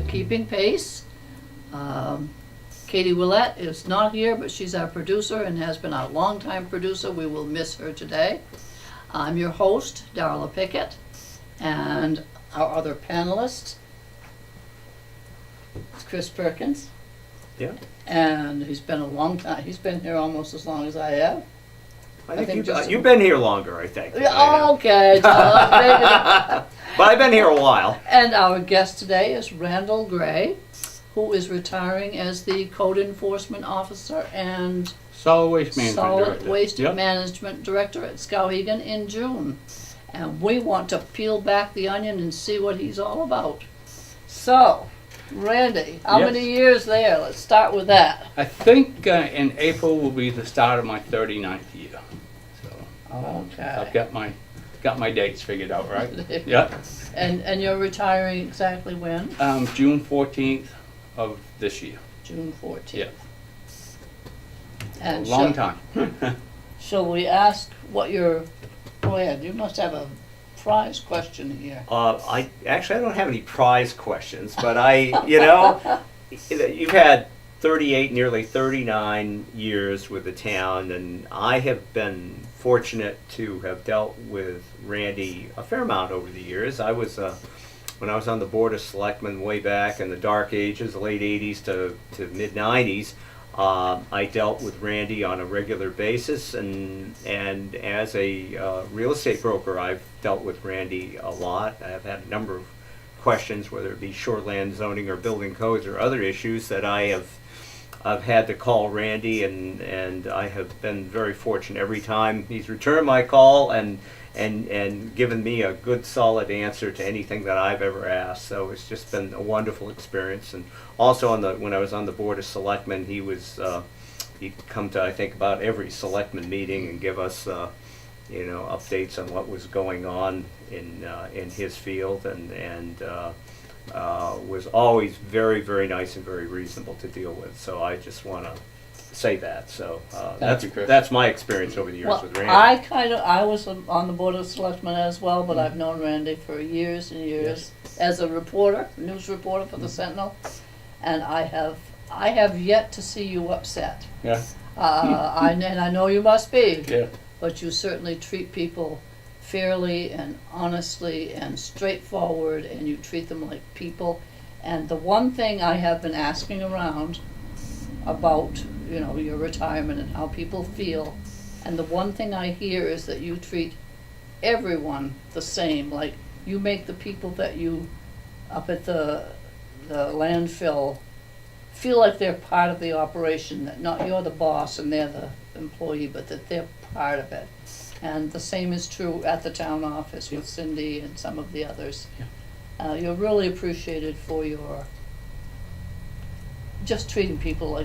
keeping pace. Katie Willett is not here, but she's our producer and has been our longtime producer. We will miss her today. I'm your host, Darla Pickett, and our other panelist is Chris Perkins. Yeah. And he's been a long time. He's been here almost as long as I have. I think just- you've been here longer, I think. Yeah, okay. But I've been here a while. And our guest today is Randall Gray, who is retiring as the Code Enforcement Officer and Solid Waste Management Solid Director. Waste Yep. Management Director at Skowhegan in June. And we want to peel back the onion and see what he's all about. So, Randy, how Yes. many years there? Let's start with that. I think in April will be the start of my 39th year. So Okay. I've got my dates figured out, right? Yeah. And you're retiring exactly when? June 14th of this year. June 14th. Yeah. And A long shall- time. Shall we ask what your, go ahead, you must have a prize question here. I don't have any prize questions, but you've had 38, nearly 39 years with the town, and I have been fortunate to have dealt with Randy a fair amount over the years. I was when I was on the Board of Selectmen way back in the dark ages, the late 80s to mid 90s. I dealt with Randy on a regular basis, and as a real estate broker, I've dealt with Randy a lot. I've had a number of questions, whether it be shoreland zoning or building codes or other issues that I've had to call Randy, and I have been very fortunate every time he's returned my call and given me a good solid answer to anything that I've ever asked. So it's just been a wonderful experience. And also when I was on the Board of Selectmen, he'd come to, I think, about every selectman meeting and give us updates on what was going on in his field, and was always very, very nice and very reasonable to deal with. So I just want to say that. So that's my experience over the years Well, with Randy. I was on the Board of Selectmen as well, but I've known Randy for years and years as a reporter, news reporter for the Sentinel, and I have yet to see you upset. Yeah. And I know you must be, Yeah. but you certainly treat people fairly and honestly and straightforward, and you treat them like people. And the one thing I have been asking around about, your retirement and how people feel, and the one thing I hear is that you treat everyone the same. Like, you make the people that you up at the landfill feel like they're part of the operation, that not you're the boss and they're the employee, but that they're part of it. And the same is true at the town office with Cindy and some of the others. You're really appreciated for your just treating people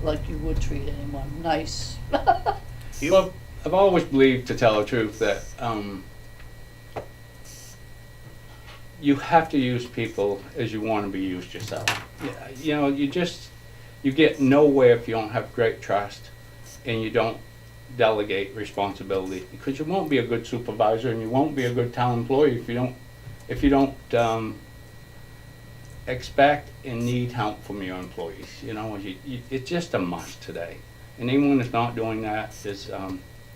like you would treat anyone, nice. Well, I've always believed, to tell the truth, that you have to use people as you want to be used yourself. Yeah, you get nowhere if you don't have great trust and you don't delegate responsibility, because you won't be a good supervisor and you won't be a good town employee if you don't expect and need help from your employees. It's just a must today, and anyone that's not doing that is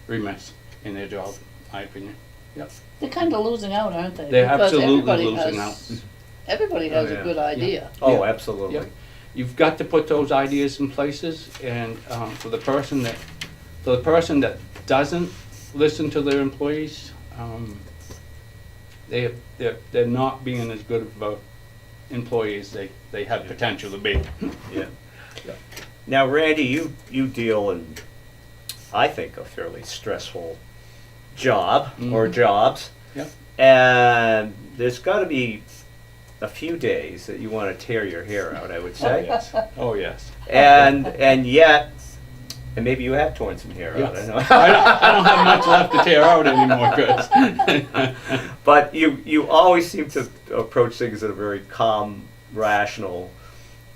remiss in their job, in my opinion. Yep. They're kind of losing out, aren't they? They're Because absolutely everybody losing has- Everybody has yeah. a good idea. Oh, Yeah. absolutely. Yep. You've got to put those ideas in places, and for the person that doesn't listen to their employees, they're not being as good of employee as they have potential to be. Yeah. Now, Randy, you deal in, I think, a fairly stressful job or jobs. Yep. And there's got to be a few days that you want to tear your hair out, I would Oh say. yes. Oh yes. And yet, and maybe you have torn some hair out. I know. I don't have much left to tear out anymore, Chris. But you always seem to approach things in a very calm, rational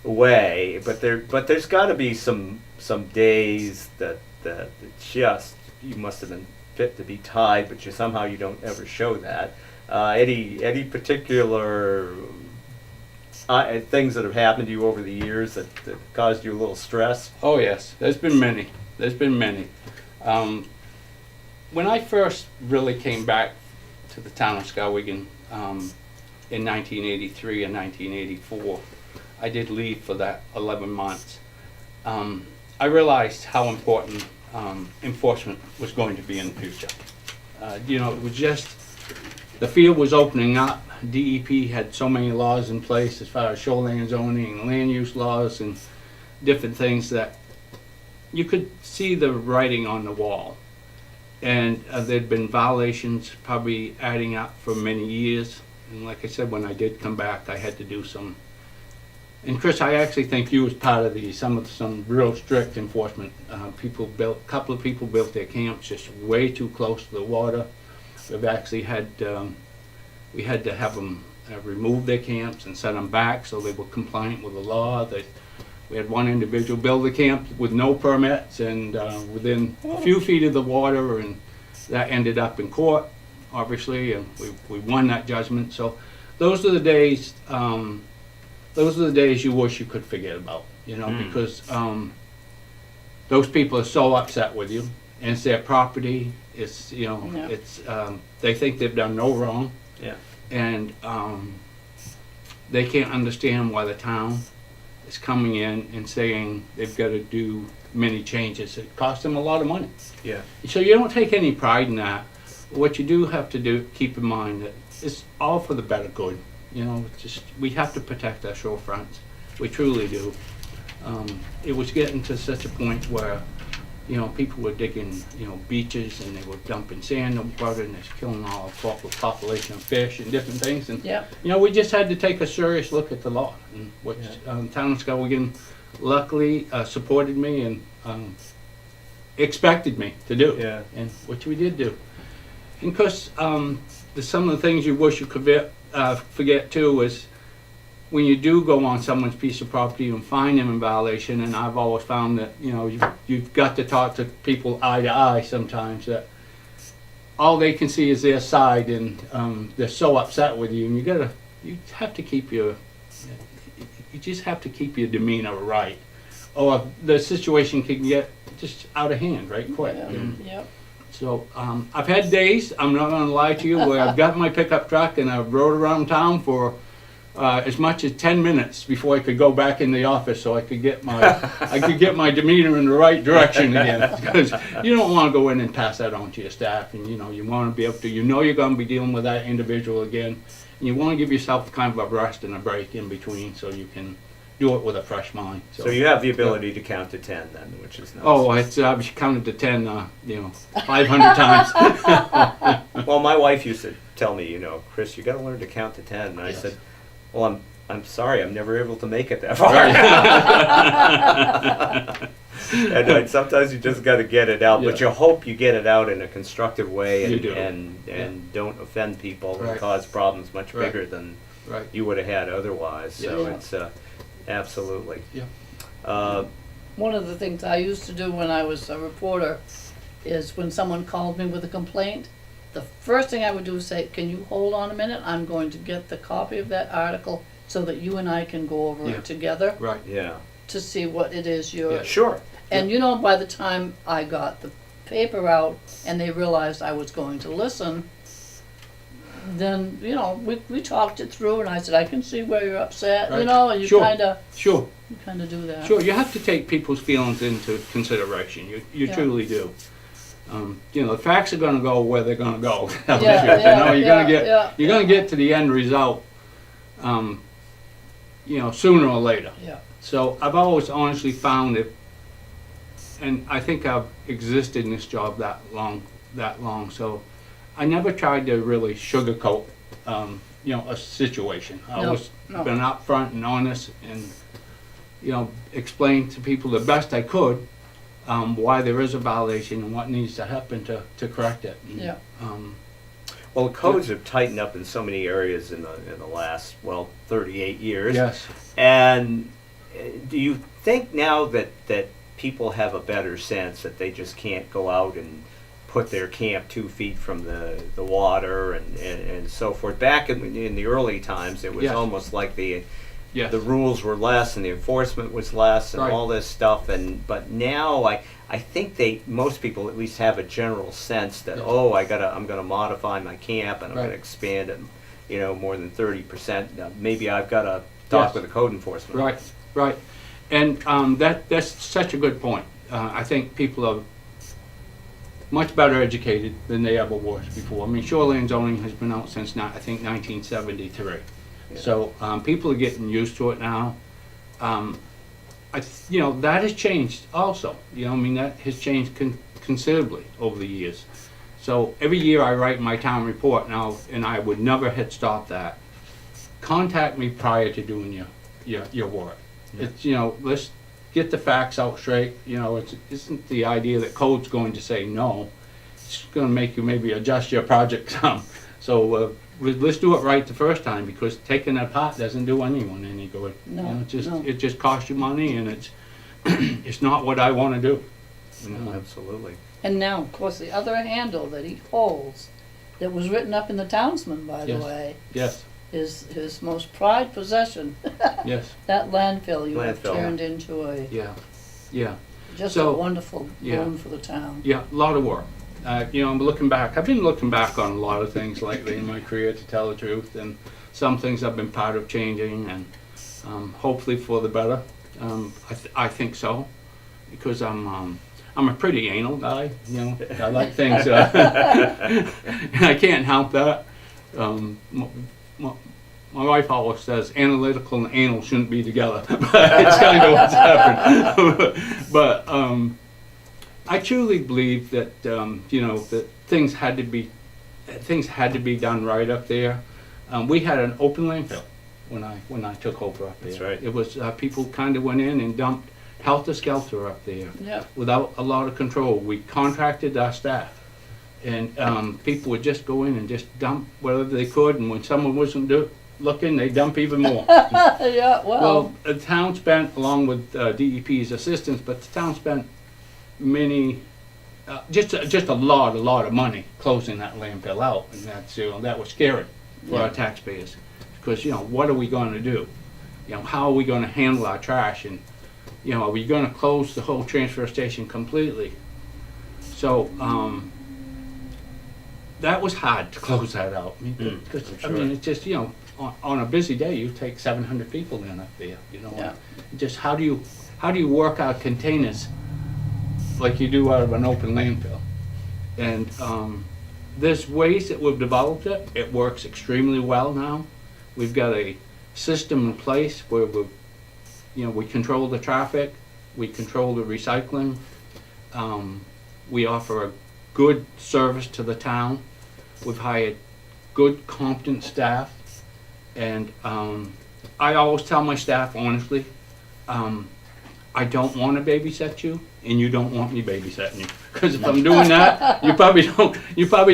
way. But there's got to be some days that just you must have been fit to be tied, but you don't ever show that. Any particular things that have happened to you over the years that caused you a little stress? Oh yes, there's been many. There's been many. When I first really came back to the town of Skowhegan in 1983 and 1984, I did leave for that 11 months. I realized how important enforcement was going to be in the future. It was just, the field was opening up. DEP had so many laws in place as far as shoreline zoning and land use laws and different things that you could see the writing on the wall. And there'd been violations probably adding up for many years. And like I said, when I did come back, I had to do some. And Chris, I actually think you was part of some real strict enforcement. A couple of people built their camps just way too close to the water. We've actually had, we had to have them remove their camps and set them back so they were compliant with the law. We had one individual build a camp with no permits and within a few feet of the water, and that ended up in court, obviously, and we won that judgment. So those are the days. Those are the days you wish you could forget about, because those people are so upset with you, and it's their property. It's it's they think they've done no wrong, Yeah. and they can't understand why the town is coming in and saying they've got to do many changes. It costs them a lot of money. Yeah. So you don't take any pride in that. What you do have to do, keep in mind that it's all for the better good. We have to protect our shorefronts. We truly do. It was getting to such a point where, people were digging, beaches, and they were dumping sand in the water, and it's killing all the population of fish and different things. And Yep. we just had to take a serious look at the law, and which town of Skowhegan luckily supported me and expected me to do. Yeah. And which we did do. And of course, there's some of the things you wish you could forget too is when you do go on someone's piece of property and find them in violation, and I've always found that you've got to talk to people eye to eye sometimes, that all they can see is their side, and they're so upset with you, and you have to keep you just have to keep your demeanor right, or the situation can get just out of hand right quick. Yeah. And Yep. so I've had days, I'm not going to lie to you, where I've got my pickup truck and I've rode around town for as much as 10 minutes before I could go back in the office, so I could get my demeanor in the right direction again. Because you don't want to go in and pass that on to your staff, and you want to be able to, you're going to be dealing with that individual again, and you want to give yourself kind of a rest and a break in between, so you can do it with a fresh mind. So you have the ability to count to 10 then, which is nice. Oh, I've counted to 10, 500 times. Well, my wife used to tell me, Chris, you got to learn to count to 10. And I Yes. said, well, I'm sorry, I'm never able to make it that far. And sometimes you just got to get it out, but Yeah. you hope you get it out in a constructive way You do. and don't offend people and Right. cause problems much Right. bigger than Right. you would have had otherwise. So Yeah. it's absolutely. Yeah. One of the things I used to do when I was a reporter is when someone called me with a complaint, the first thing I would do is say, can you hold on a minute? I'm going to get the copy of that article so that you and I can go over Yeah. it together Right. Yeah. to see what it is you're... Yeah. Sure. And by the time I got the paper out and they realized I was going to listen, then, we talked it through, and I said, I can see where you're upset, Right. and you Sure. kinda Sure. do that. Sure. You have to take people's feelings into consideration. You Yeah. truly do. The facts are going to go where they're going to go. Yeah, yeah, you're yeah, going to get yeah, you're going to get to the end result. Sooner or later. Yeah. So I've always honestly found it, and I think I've existed in this job that long. So I never tried to really sugarcoat, a situation. I No, always no. been upfront and honest, and explain to people the best I could why there is a violation and what needs to happen to correct it. And, Yeah. Well, the codes have tightened up in so many areas in the last 38 years. Yes. And do you think now that people have a better sense that they just can't go out and put their camp 2 feet from the water and so forth? Back in the early times, it was Yes. almost like the Yes. the rules were less and the enforcement was less and Right. all this stuff. But now I think most people at least have a general sense that, Yeah. oh, I'm gonna modify my camp and I'm Right. gonna expand it, more than 30%. Maybe I've got to talk Yes. with the code enforcement. Right, right. And that's such a good point. I think people are much better educated than they ever was before. I mean, shoreline zoning has been out since, I think, 1973. Yeah. So people are getting used to it now. That has changed also. I mean, that has changed considerably over the years. So every year I write my town report now, and I would never hit stop that. Contact me prior to doing your work. It's, let's get the facts out straight. It isn't the idea that code's going to say no. It's going to make you maybe adjust your project some. So let's do it right the first time, because taking it apart doesn't do anyone any good. No, no. It just costs you money, and it's it's not what I want to do. Absolutely. And now, of course, the other handle that he holds, that was written up in the Townsman, by the Yes. way, Yes, is his most prized possession. yes, That landfill you have Landfill. turned into yeah, yeah. just So, a wonderful yeah. boon for the town. Yeah, a lot of work. I'm looking back. I've been looking back on a lot of things lately in my career, to tell the truth, and some things I've been part of changing, and hopefully for the better. I think so, because I'm a pretty anal guy. I like things, and I can't help that. My wife always says analytical and anal shouldn't be together, but it's kind of what's happened. But I truly believe that that things had to be done right up there. We had an open landfill when I took over up there. That's right. It was people kind of went in and dumped helter skelter up there Yep. without a lot of control. We contracted our staff, and people would just go in and just dump whatever they could, and when someone wasn't looking, they dump even more. Yeah, well, The town spent, along with DEP's assistance, but the town spent many, just a lot of money closing that landfill out, and that was scary for our taxpayers, because what are we going to do? How are we going to handle our trash, and are we going to close the whole transfer station completely? So that was hard to close that out. Because I'm sure. it's just on a busy day you take 700 people in up there. Yeah. Just how do you work out containers like you do out of an open landfill? And there's ways that we've developed it. It works extremely well now. We've got a system in place where we control the traffic, we control the recycling, we offer a good service to the town. We've hired good, competent staff, and I always tell my staff honestly, I don't want to babysit you, and you don't want me babysitting you. Because if I'm doing that, you probably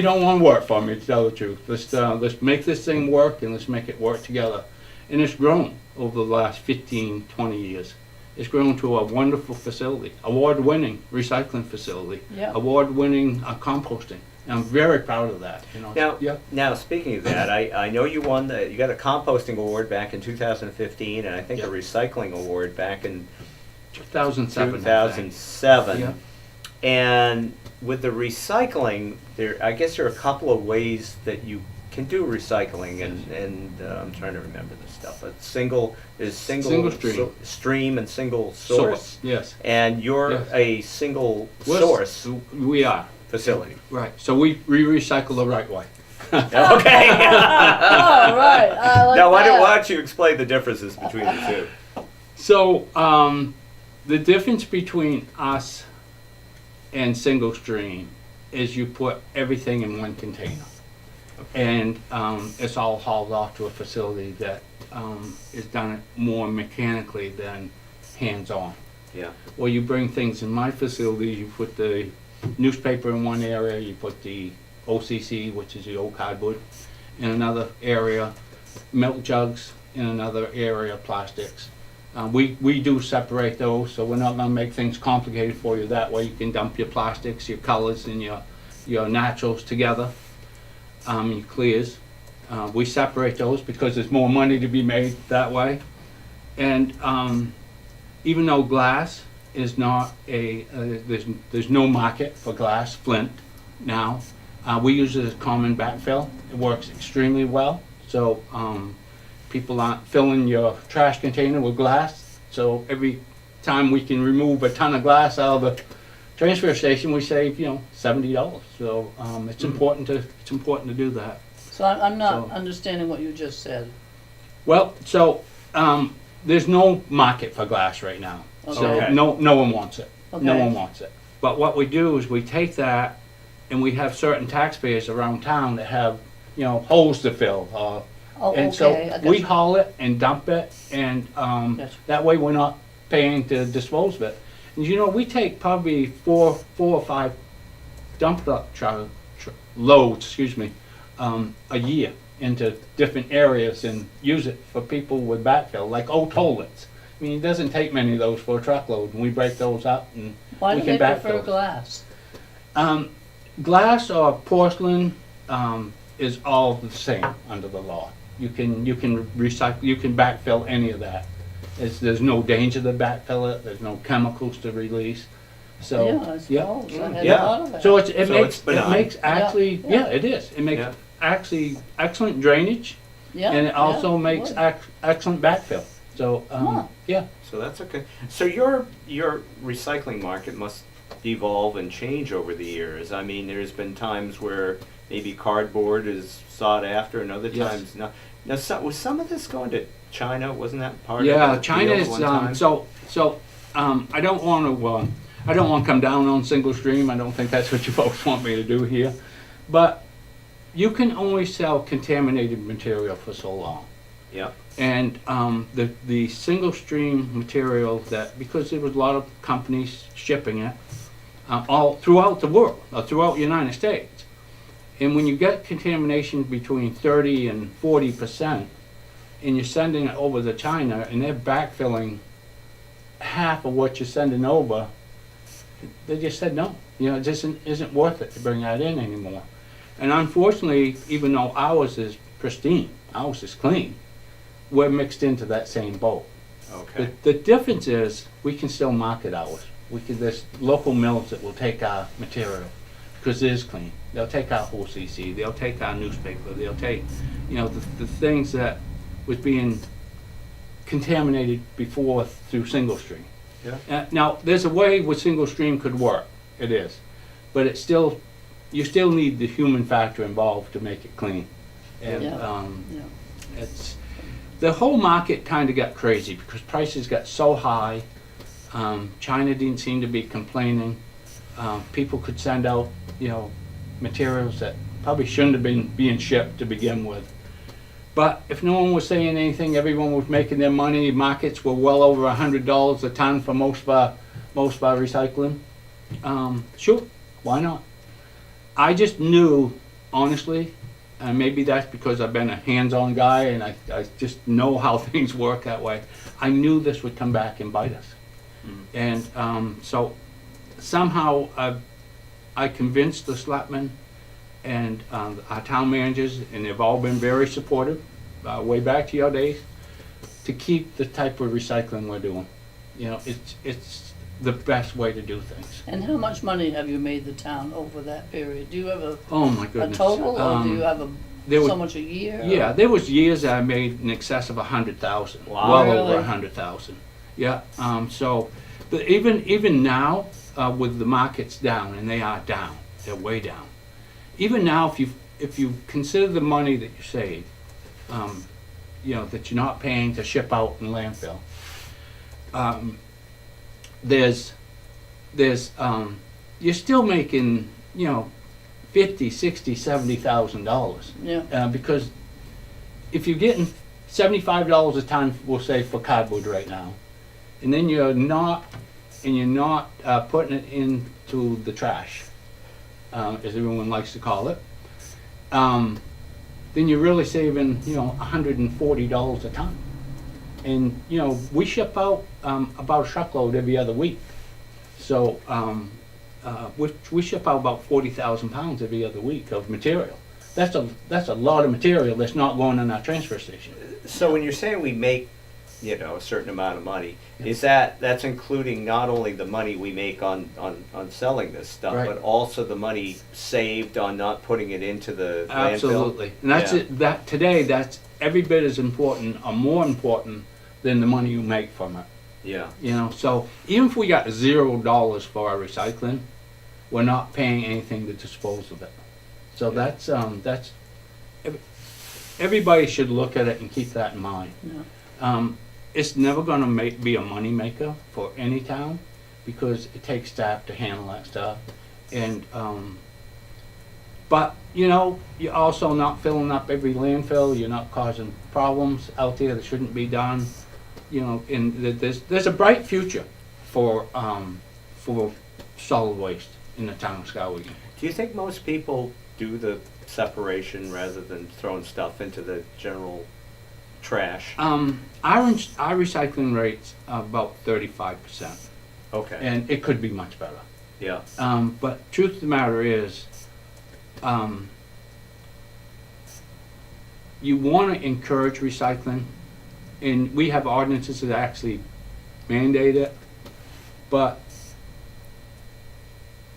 don't want to work for me, to tell the truth. Let's make this thing work, and let's make it work together. And it's grown over the last 15, 20 years. It's grown to a wonderful facility, award-winning recycling facility, Yeah. award-winning composting. And I'm very proud of that. Now, speaking of that, I know you got a composting award back in 2015, and I think a Yeah. recycling award back in 2007. I think. 2007. Yeah. And with the recycling, I guess there are a couple of ways that you can do recycling, and I'm trying to remember this stuff. But single Single stream. stream and single source. Yes. And you're Yes. a single We're- source We are. facility. Right. So we recycle the right way. Okay. all right. I like Now, why that. don't you explain the differences between the two? So the difference between us and single stream is you put everything in one container. And it's all hauled off to a facility that is done more mechanically than hands-on. Yeah. Well, you bring things in my facility, you put the newspaper in one area, you put the OCC, which is the old cardboard, in another area, milk jugs in another area, plastics. We do separate those, so we're not gonna make things complicated for you. That way you can dump your plastics, your colors, and your naturals together, your clears. We separate those because there's more money to be made that way. And even though glass is not there's no market for glass, flint now. We use it as common backfill. It works extremely well. So people aren't filling your trash container with glass. So every time we can remove a ton of glass out of the transfer station, we save $70. So it's important to do that. So I'm not So- understanding what you just said. Well, so there's no market for glass right now. So Okay. no one wants it. No Okay. one wants it. But what we do is we take that and we have certain taxpayers around town that have, holes to fill. Oh, And okay. so I got we you. haul it and dump it, and Gotcha. that way we're not paying to dispose of it. And we take probably four or five dump truck loads, a year into different areas and use it for people with backfill, like old toilets. I mean, it doesn't take many of those for a truckload, and we break those up and Why we do can they prefer backfill. glass? Glass or porcelain is all the same under the law. You can recycle, you can backfill any of that. There's no danger to backfill it. There's no chemicals to release. So Yeah, I suppose. I hadn't Yeah. thought of that. So it So makes it's benign. actually Yeah. it is. It makes Yeah. actually excellent drainage, Yeah, and it also yeah, makes would. excellent backfill. So Huh. yeah. So that's okay. So your recycling market must evolve and change over the years. I mean, there's been times where maybe cardboard is sought after, and other Yes. times not. Now, was some of this going to China? Wasn't that part of Yeah, the China deal is one time? I don't want to come down on single stream. I don't think that's what you folks want me to do here. But you can only sell contaminated material for so long. Yeah. And the single stream material because there was a lot of companies shipping it all throughout the world, throughout the United States. And when you get contamination between 30 and 40%, and you're sending it over to China, and they're backfilling half of what you're sending over, they just said no. It just isn't worth it to bring that in anymore. And unfortunately, even though ours is pristine, ours is clean, we're mixed into that same boat. Okay. The difference is we can still market ours. There's local mills that will take our material because it is clean. They'll take our OCC, they'll take our newspaper, they'll take, the things that was being contaminated before through single stream. Yeah. Now, there's a way where single stream could work, it is, but you still need the human factor involved to make it clean. And Yeah. Yeah. the whole market kind of got crazy because prices got so high. China didn't seem to be complaining. People could send out, materials that probably shouldn't have been being shipped to begin with. But if no one was saying anything, everyone was making their money. Markets were well over $100 a ton for most of our recycling. Sure, why not? I just knew, honestly, and maybe that's because I've been a hands-on guy and I just know how things work that way. I knew this would come back and bite us. And so somehow I convinced the selectmen and our town managers, and they've all been very supportive, way back to your days, to keep the type of recycling we're doing. It's the best way to do things. And how much money have you made the town over that period? Do you have Oh my a goodness. total, or do you have there so was- much a year? Yeah, there was years I made in excess of 100,000. Wow. Well Really? over 100,000. Yeah. But even now, with the markets down, and they are down, they're way down. Even now, if you consider the money that you save, that you're not paying to ship out in landfill, you're still making, $50,000, $60,000, $70,000. Yeah. Because if you're getting $75 a ton, we'll say, for cardboard right now, and then you're not putting it into the trash, as everyone likes to call it, then you're really saving, $140 a ton. And, we ship out about a truckload every other week. So we ship out about 40,000 pounds every other week of material. That's a lot of material that's not going in our transfer station. So when you're saying we make you know, a certain amount of money. Is that's including not only the money we make on selling this stuff, Right. but also the money saved on not putting it into the landfill? Absolutely. And that's Yeah. it, that today, that's every bit as important or more important than the money you make from it. Yeah, You know, so even if we got $0 for our recycling, we're not paying anything to dispose of it. So that's everybody should look at it and keep that in mind. Yeah. It's never gonna be a money maker for any town because it takes staff to handle that stuff. And, but, you know, you're also not filling up every landfill, you're not causing problems out there that shouldn't be done. You know, and there's a bright future for solid waste in the town of Skowhegan. do you think most people do the separation rather than throwing stuff into the general trash? Our recycling rate's about 35%, Okay, and it could be much better. yeah, But truth of the matter is, you want to encourage recycling, and we have ordinances that actually mandate it, but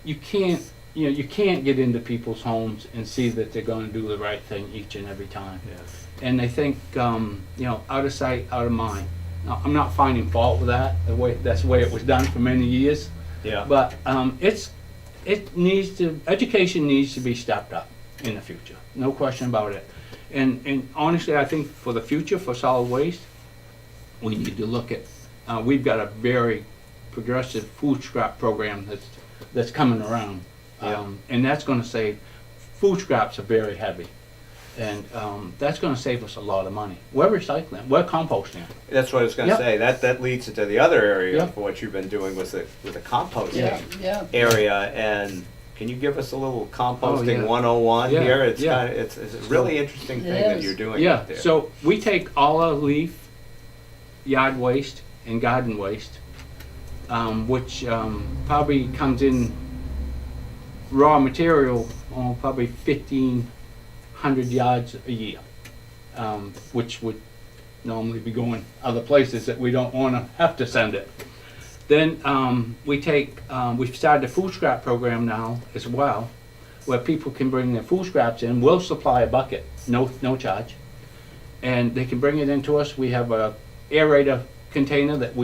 you can't get into people's homes and see that they're going to do the right thing each and every time. yeah. And they think, out of sight, out of mind. Now, I'm not finding fault with that. That's the way it was done for many years. Yeah. But education needs to be stepped up in the future. No question about it. And honestly, I think for the future for solid waste, we need to look at. We've got a very progressive food scrap program that's coming around, Yeah. and that's going to save. Food scraps are very heavy. And that's going to save us a lot of money. We're recycling. We're composting. That's what I was going to Yep. say. That leads into the other area Yep. of what you've been doing with the composting Yeah, yeah. area. And can you give us a little composting yeah. 101 Yeah, here? It's yeah. it's a really interesting thing that Yes. you're doing Yeah. out there. So we take all our leaf, yard waste, and garden waste, which probably comes in raw material, probably 1,500 yards a year, which would normally be going other places that we don't want to have to send it. Then we've started a food scrap program now as well, where people can bring their food scraps in. We'll supply a bucket, no charge, and they can bring it into us. We have a aerator container that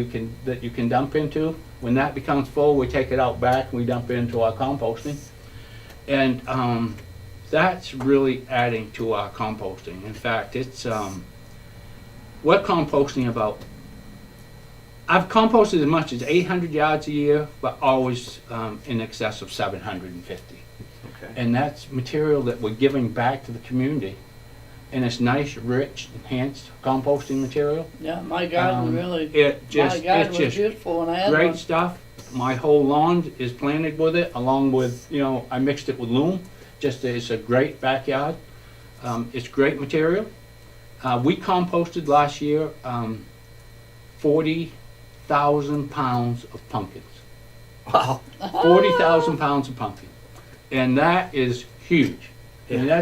you can dump into. When that becomes full, we take it out back and we dump it into our composting, and that's really adding to our composting. In fact, it's we're composting about. I've composted as much as 800 yards a year, but always in excess of 750. Okay. And that's material that we're giving back to the community. And it's nice, rich, enhanced composting material. Yeah, my garden really, It just, my garden it's was just beautiful when I had great one. stuff. My whole lawn is planted with it, along with, I mixed it with loam. It's a great backyard. It's great material. We composted last year 40,000 pounds of pumpkins. Wow. 40,000 pounds of pumpkin. And that is huge. And Yeah.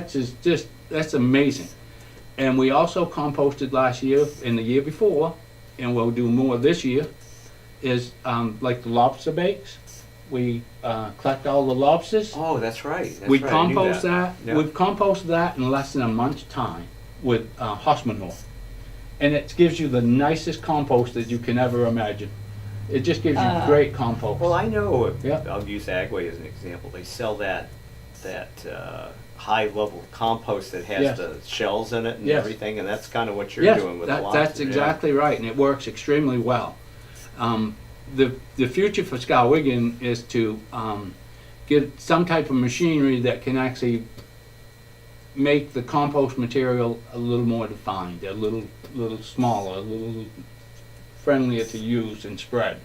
that's amazing. And we also composted last year and the year before, and we'll do more this year, is like the lobster bakes. We collect all the lobsters. Oh, that's right. That's We right. I knew compost that. Yeah. We've composted that in less than a month's time with horse manure. And it gives you the nicest compost that you can ever imagine. It just gives you great compost. Well, I know. Yeah. I'll use Agway as an example. They sell that high level compost that has Yes. the shells in it and Yes. everything, and that's kind of what you're Yes, doing with the that's lobster. Yeah. exactly right, and it works extremely well. The future for Skowhegan is to get some type of machinery that can actually make the compost material a little more defined, a little smaller, a little friendlier to use and spread.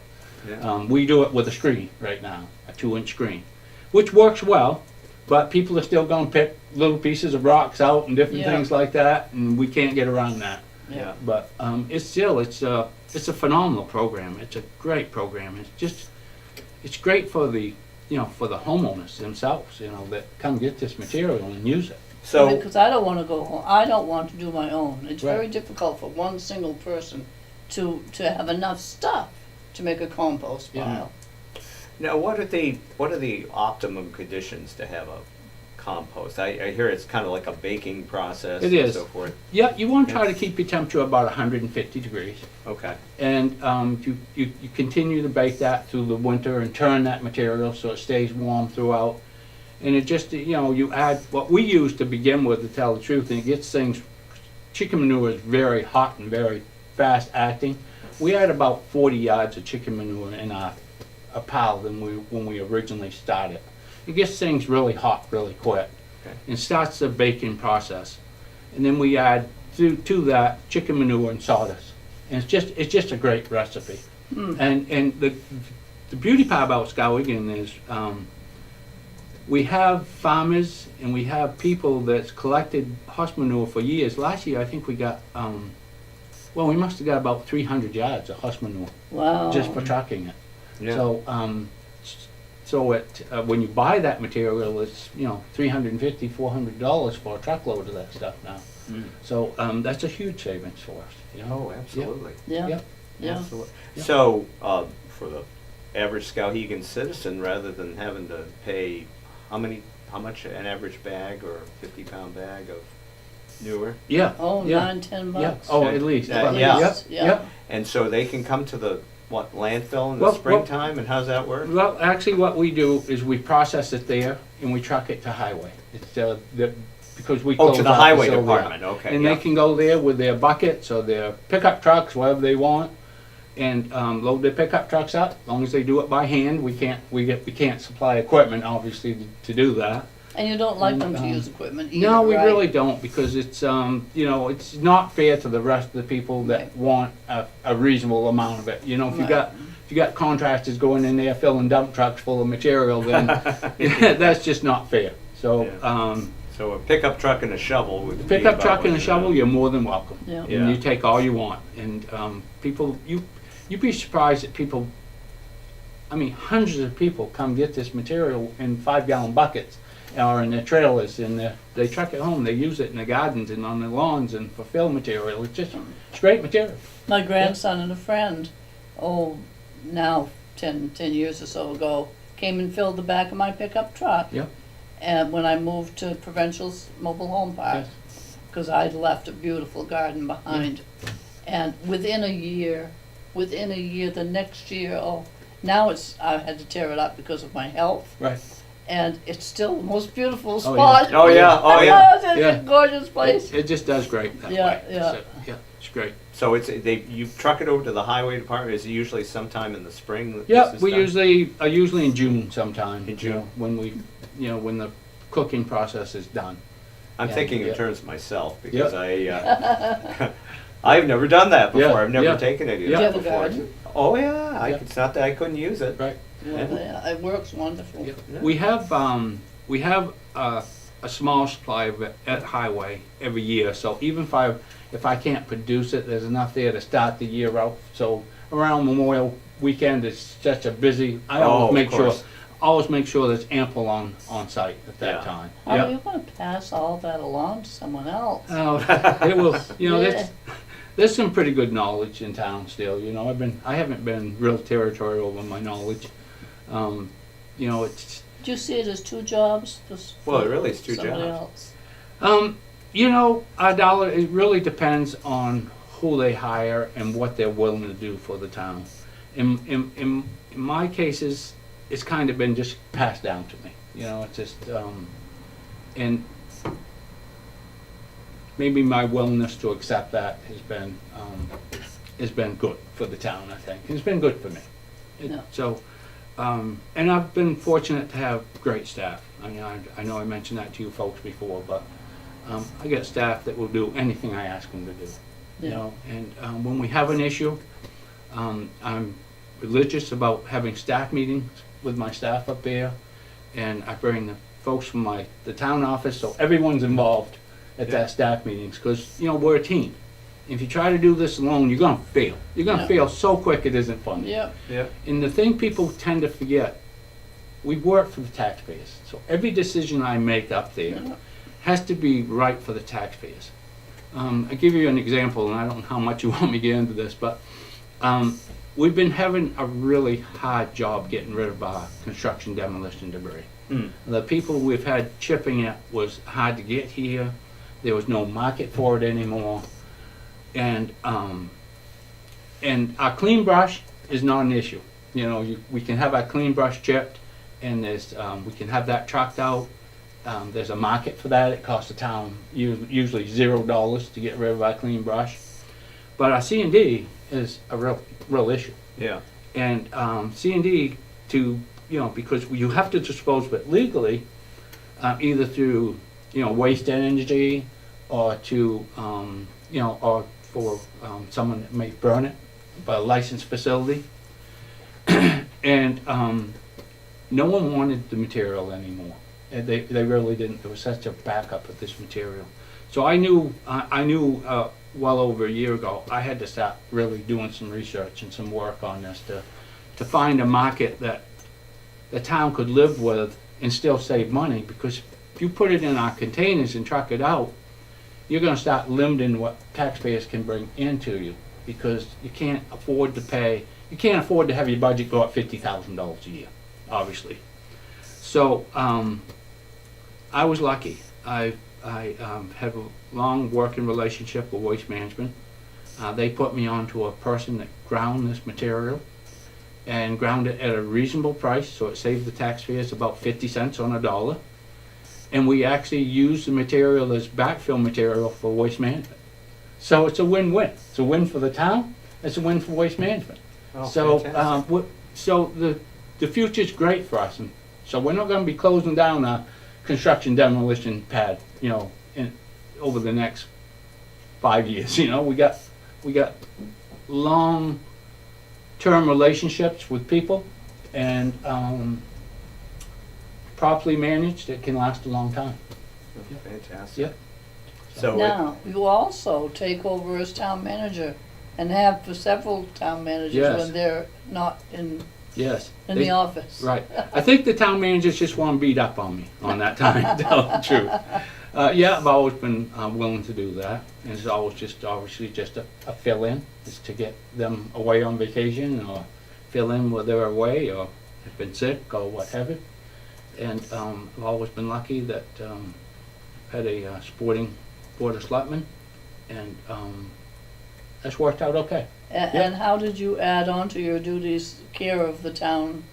Yeah. We do it with a screen right now, a 2-inch screen, which works well, but people are still going to pick little pieces of rocks out and different Yeah. things like that, and we can't get around that. Yeah. But it's a phenomenal program. It's a great program. It's great for the for the homeowners themselves, that come get this material and use it. So Because I don't want to go home, I don't want to do my own. It's Right. very difficult for one single person to have enough stuff to make a compost Yeah. pile. Now, what are the optimum conditions to have a compost? I hear it's kind of like a baking process It and is. so forth. Yeah, you want to try to keep your temperature about 150 degrees. Okay. And you continue to bake that through the winter and turn that material so it stays warm throughout. And it just, you add what we use to begin with, to tell the truth, and it gets things, chicken manure is very hot and very fast acting. We had about 40 yards of chicken manure in a pile when we originally started. It gets things really hot really quick. Okay. And starts the baking process. And then we add to that chicken manure and sawdust. And it's just a great recipe. And the beauty part about Skowhegan is we have farmers and we have people that's collected horse manure for years. Last year I think we got we must have got about 300 yards of horse manure Wow. just for trucking it. Yeah. So when you buy that material, it's $350, $400 for a truckload of that stuff now. Mm. So that's a huge savings for us. Oh, absolutely. Yeah. Yep. Yeah. Absolutely. Yeah. So, for the average Skowhegan citizen, rather than having to pay how much an average bag or 50-pound bag of manure, Yeah. Oh, yeah. $9-10 Yeah. bucks. Oh, at least. Yeah, Well, yeah. Yep. Yeah. Yep. and so they can come to the landfill in the Well, springtime, and how's that work? Well, actually, what we do is we process it there and we truck it to highway. It's because we Oh, close to the our highway facility department. out. Okay. And yeah. they can go there with their buckets or their pickup trucks, whatever they want, and load their pickup trucks up. As long as they do it by hand, we can't supply equipment obviously to do that. And you don't like them to Um, use equipment either, No, we right? really don't, because it's it's not fair to the rest of the people that Right. want a reasonable amount of it. If you Right. got contractors going in there filling dump trucks full of material, then that's just not fair. So Yeah. So a pickup truck and a shovel would be pickup about truck what and a you shovel, know. you're more than welcome. Yeah. And Yeah. you take all you want. And people, you'd be surprised that people, hundreds of people come get this material in 5-gallon buckets or in their trailers, and they truck it home. They use it in the gardens and on the lawns and for fill material. It's great material. My grandson and a friend, now 10 years or so ago, came and filled the back of my pickup truck. Yep. And when I moved to Provincial's mobile home park, Yes. because I'd left a beautiful garden behind. And within a year, the next year, now I had to tear it up because of my health. Right. And it's still the most beautiful Oh, spot. Oh yeah. Oh yeah. It's a Yeah. gorgeous place. It just does great that Yeah, way. yeah. So, yeah, it's great. So you truck it over to the highway department. Is it usually sometime in the spring? that Yeah, this is we done? usually in June sometime. In June. When the cooking process is done. I'm Yeah, thinking in yeah. terms of myself because Yep. I've never done that before. Yeah, I've never yeah. taken any of Yeah. that Do you have a before. garden? Oh yeah, Yeah. it's not that I couldn't use it. Right. It works wonderful. Yeah. Yeah. We have a small supply of it at Highway every year. So even if I can't produce it, there's enough there to start the year out. So around Memorial Weekend, it's such a busy. I Oh, always of make sure course. there's ample on site at that Yeah. time. How Yeah. are you going to pass all that along to someone else? Oh, it will. Yeah. There's some pretty good knowledge in town still. I haven't been real territorial with my knowledge. It's Do you see it as two jobs? Just Well, it for really is two somebody jobs. else? our dollar. It really depends on who they hire and what they're willing to do for the town. In my cases, it's kind of been just passed down to me. It's just and maybe my willingness to accept that has been good for the town. I think it's been good for me. Yeah. So, and I've been fortunate to have great staff. I know I mentioned that to you folks before, but I get staff that will do anything I ask them to do. Yeah. And when we have an issue, I'm religious about having staff meetings with my staff up there, and I bring the folks from the town office, so everyone's involved at Yeah. that staff meetings, because we're a team. If you try to do this alone, you're gonna fail. You're gonna Yeah. fail so quick it isn't funny. Yep. Yeah. And the thing people tend to forget, we work for the taxpayers. So every decision I make up there Yeah. has to be right for the taxpayers. I give you an example, and I don't know how much you want me to get into this, but We've been having a really hard job getting rid of our construction demolition debris. Hmm. The people we've had chipping it was hard to get here. There was no market for it anymore. And our clean brush is not an issue. You know, we can have our clean brush chipped, and we can have that trucked out. There's a market for that. It costs the town usually $0 to get rid of our clean brush. But our C&D is a real issue. Yeah. And C&D because you have to dispose of it legally, either through, waste energy, or to, or for someone that may burn it by a licensed facility. And no one wanted the material anymore. And they really didn't. There was such a backup of this material. So I knew well over a year ago, I had to start really doing some research and some work on this to find a market that the town could live with and still save money, because if you put it in our containers and truck it out, you're going to start limiting what taxpayers can bring into you, because you can't afford to have your budget go up $50,000 a year, obviously. So I was lucky. I have a long working relationship with Waste Management. They put me on to a person that ground this material and ground it at a reasonable price, so it saved the taxpayers about 50 cents on a dollar. And we actually used the material as backfill material for Waste Management. So it's a win-win. It's a win for the town, it's a win for Waste Management. Oh, So fantastic. so the future's great for us. And so we're not going to be closing down a construction demolition pad, over the next 5 years. We got long-term relationships with people, and properly managed, it can last a long time. Fantastic. Yeah. So Now, you also take over as town manager and have for seveal town managers Yes. when they're not in Yes. the office. Right. I think the town managers just want to beat up on me on that time, to tell the truth. I've always been willing to do that. And it's always obviously just a fill-in, is to get them away on vacation, or fill in while they're away, or have been sick, or what have you. And I've always been lucky that had a sporting board of selectmen, and that's worked out okay. And how did you add on to your duties, care of the town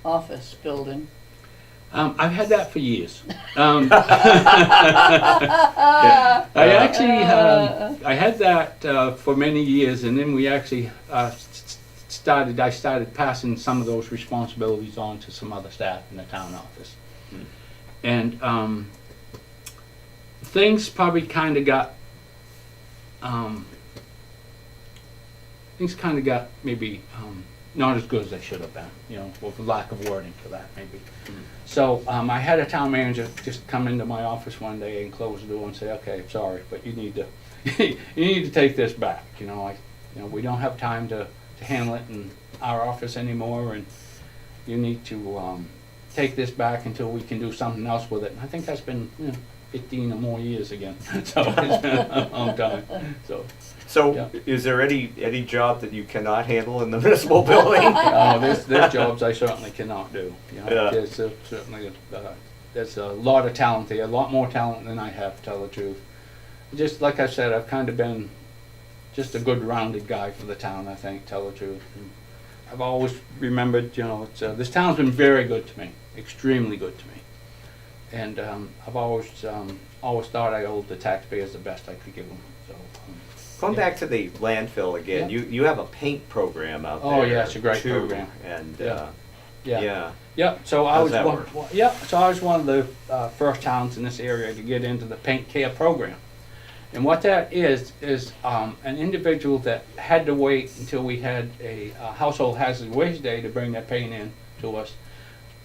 office building? I've had that for years. I actually I had that for many years, and then we actually I started passing some of those responsibilities on to some other staff in the town office. And things probably kind of got maybe not as good as they should have been, with lack of wording for that, maybe. So I had a town manager just come into my office one day and close the door and say, "Okay, sorry, but you need to you need to take this back. We don't have time to handle it in our office anymore, and you need to take this back until we can do something else with it." And I think that's been 15 or more years again. So it's been a long time. So Yeah. is there any job that you cannot handle in the municipal building? There's jobs I certainly cannot do. Yeah. There's certainly there's a lot of talent there, a lot more talent than I have, to tell the truth. Just like I said, I've kind of been just a good rounded guy for the town, I think, tell the truth. And I've always remembered, this town's been very good to me, extremely good to me. And I've always thought I owed the taxpayers the best I could give them. So. Going Yeah. back to the landfill again, Yeah. you have a paint program out there. Oh, yeah, it's a great too, program. And Yeah. Yeah, so I How's was that one. work? So I was one of the first towns in this area to get into the paint care program, and what that is an individual that had to wait until we had a household hazard waste day to bring their paint in to us.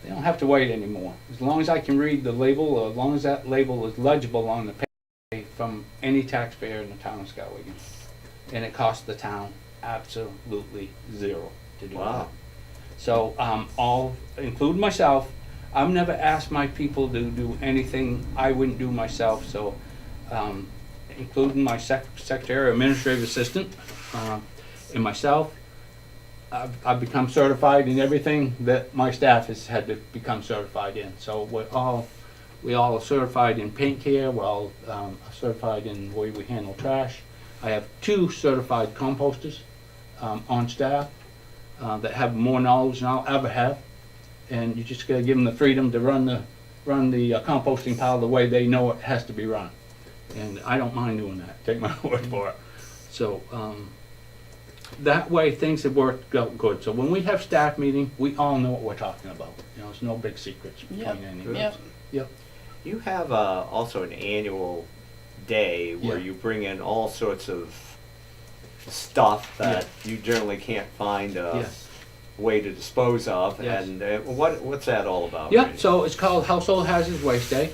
They don't have to wait anymore. As long as I can read the label, or as long as that label is legible on the paint from any taxpayer in the town of Skowhegan, and it costs the town absolutely zero to do Wow. that. So all, including myself, I've never asked my people to do anything I wouldn't do myself. So including my secretary, administrative assistant, And myself, I've become certified in everything that my staff has had to become certified in. So we all are certified in paint care, we're all certified in the way we handle trash. I have 2 certified composters on staff that have more knowledge than I'll ever have. And you just gotta give them the freedom to run the composting pile the way they know it has to be run. And I don't mind doing that, take my word for it. So, that way things have worked out good. So when we have staff meeting, we all know what we're talking about. You know, there's no big secrets between any of us. Yep. You have also an annual day where Yeah. you bring in all sorts of stuff that you generally can't find a Yes. way to dispose of. Yes. And what's that all about? Yep, Randy? so it's called Household Hazardous Waste Day,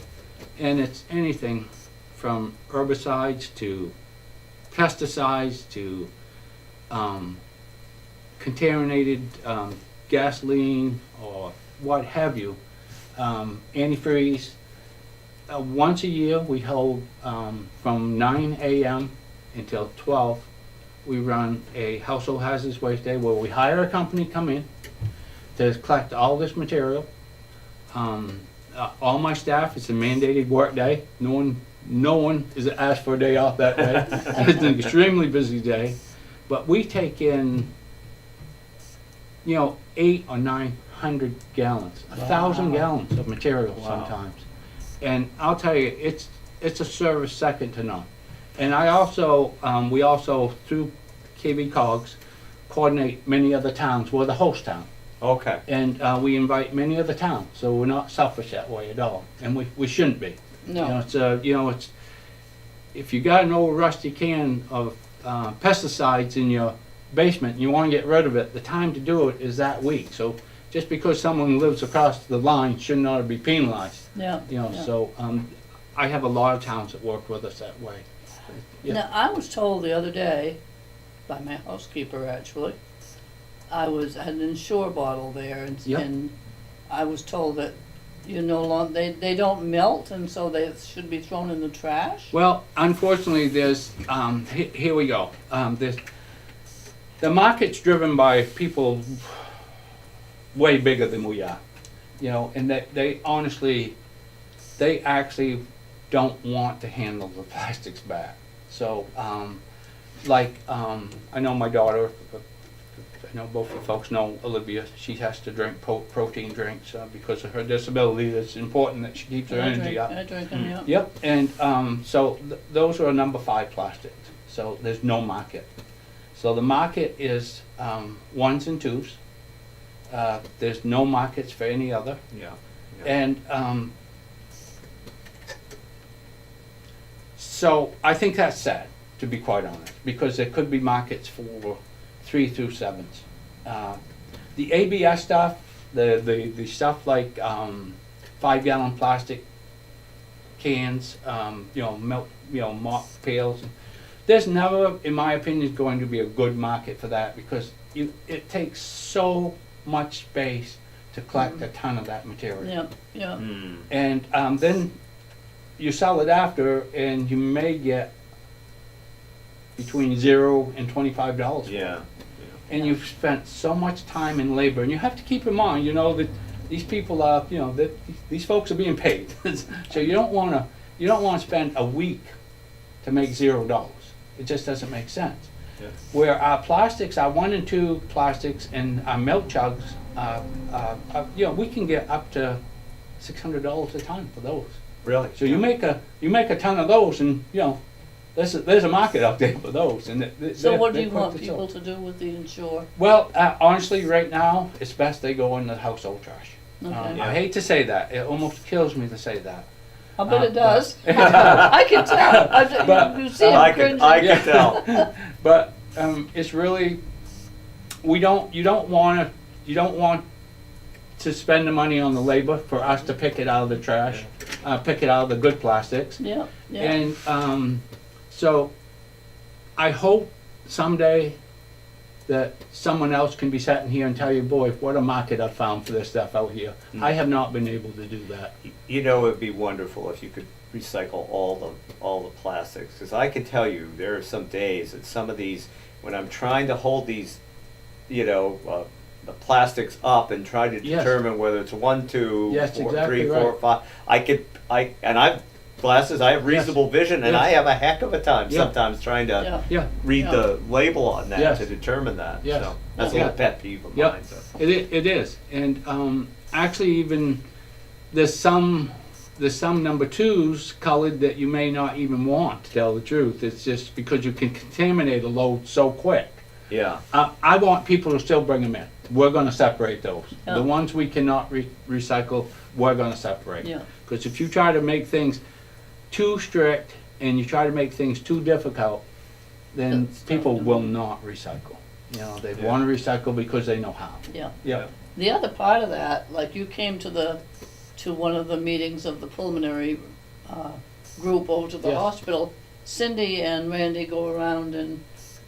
and it's anything from herbicides to pesticides to contaminated gasoline or what have you, antifreeze. Once a year, we hold from 9 a.m. until 12. We run a Household Hazardous Waste Day where we hire a company to come in to collect all this material. All my staff, it's a mandated work day. No one is asked for a day off that day. It's an extremely busy day. But we take in, 800 or 900 gallons, 1,000 gallons of material Wow. sometimes. And I'll tell you, it's a service second to none. And I also, we also, through KV Cogs, coordinate many other towns. We're the host town. Okay. And we invite many other towns, so we're not selfish that way at all. And we shouldn't be. No. It's if you got an old rusty can of pesticides in your basement and you want to get rid of it, the time to do it is that week. So just because someone lives across the line should not be penalized. Yeah. Yeah. So I have a lot of towns that work with us that way. Yeah. Now, I was told the other day, by my housekeeper actually, I had an Ensure bottle there, Yep. and I was told that they don't melt, and so they should be thrown in the trash. Well, unfortunately, there's here we go. The market's driven by people way bigger than we are, and they honestly, they actually don't want to handle the plastics back. So, I know my daughter. I know both of you folks know Olivia. She has to drink protein drinks because of her disability. It's important that she keeps her energy up. I drink them, yeah. Yep, and so those are number 5 plastics. So there's no market. So the market is 1s and 2s. There's no markets for any other. Yeah. And so I think that's sad, to be quite honest, because there could be markets for 3 through 7s. The ABS stuff, the stuff like 5-gallon plastic cans, milk, mop pails. There's never, in my opinion, going to be a good market for that because it takes so much space to collect a ton of that material. Yeah, yeah. Mm. And then you sell it after, and you may get between $0 and $25. Yeah. And you've spent so much time and labor, and you have to keep in mind, that these people are, that these folks are being paid. So you don't want to spend a week to make $0. It just doesn't make sense. Yeah. Where our plastics, our 1 and 2 plastics, and our milk jugs, we can get up to $600 a ton for those. Really? So you make a ton of those, and there's a market out there for those. And So what do you they're want quick to people sell. to do with the Ensure? Well, honestly, right now it's best they go in the household trash. Okay. I hate to say that; it almost kills me to say that. I bet it but- does. I can tell. But- You see him I cringing. can tell. But it's really you don't want to spend the money on the labor for us to pick it out of the trash, pick it out of the good plastics. Yeah, yeah. And so I hope someday that someone else can be sitting here and tell you, boy, what a market I've found for this stuff out here. I have not been able to do that. It would be wonderful if you could recycle all the plastics, because I can tell you there are some days that some of these when I'm trying to hold these, the plastics up and try to Yes. determine whether it's 1, 2, Yes, 4, exactly 3, 4, right. 5. And I've glasses. I have reasonable vision, and Yes. I have a heck of a time Yeah. sometimes trying to Yeah. Yeah, read Yeah. the label on that Yes. to determine that. Yes. So that's a Yeah. little pet peeve of yeah, mine. So. it is, and actually even there's some number twos colored that you may not even want, to tell the truth. It's just because you can contaminate a load so quick. Yeah. I want people to still bring them in. We're gonna separate those. Yeah. The ones we cannot recycle, we're gonna separate. Yeah. Because if you try to make things too strict and you try to make things too difficult, then That's people not- will not recycle. They Yeah. wanna recycle because they know how. Yeah. Yeah. The other part of that, like you came to one of the meetings of the preliminary group over to the Yes. hospital. Cindy and Randy go around and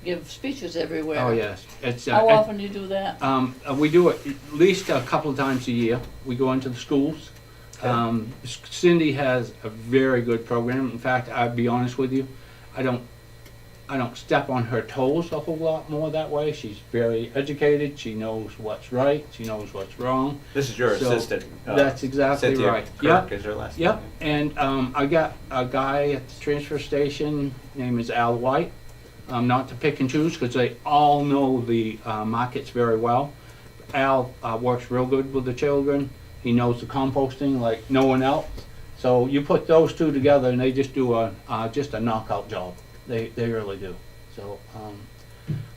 give speeches everywhere. Oh, yes. It's, How often do you do that? we do it at least a couple of times a year. We go into the schools. Okay. Cindy has a very good program. In fact, I'll be honest with you, I don't step on her toes a whole lot more that way. She's very educated. She knows what's right. She knows what's wrong. This is your So, assistant. That's exactly Cynthia right. Kirk is her last Yep. name. And I got a guy at the transfer station, name is Al White. Not to pick and choose because they all know the markets very well. Al works real good with the children. He knows the composting like no one else. So you put those two together and they just do just a knockout job. They really do. So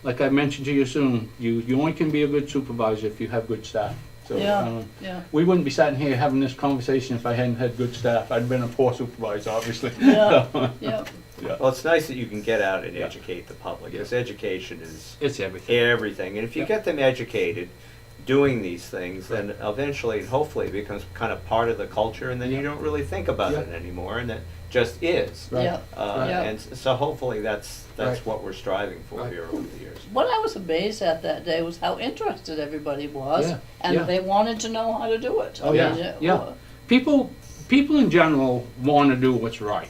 like I mentioned to you soon, you only can be a good supervisor if you have good staff. So Yeah. Yeah. we wouldn't be sitting here having this conversation if I hadn't had good staff. I'd been a poor supervisor, obviously. Yeah. Yeah. Well, it's nice that you can get out and Yeah. educate the public, Yeah. because education is It's everything. everything. And if you Yeah. get them educated doing these things, then eventually, hopefully, it becomes kind of part of the culture, and then you Yeah. don't really think about Yeah. it anymore, and it just is. Right. Yeah. Yeah. And so hopefully that's Right. what we're striving for Right. here over the years. What I was amazed at that day was how interested everybody was, Yeah, and yeah. they wanted to know how to do it. Oh, I yeah, mean, yeah. People in general want to do what's right.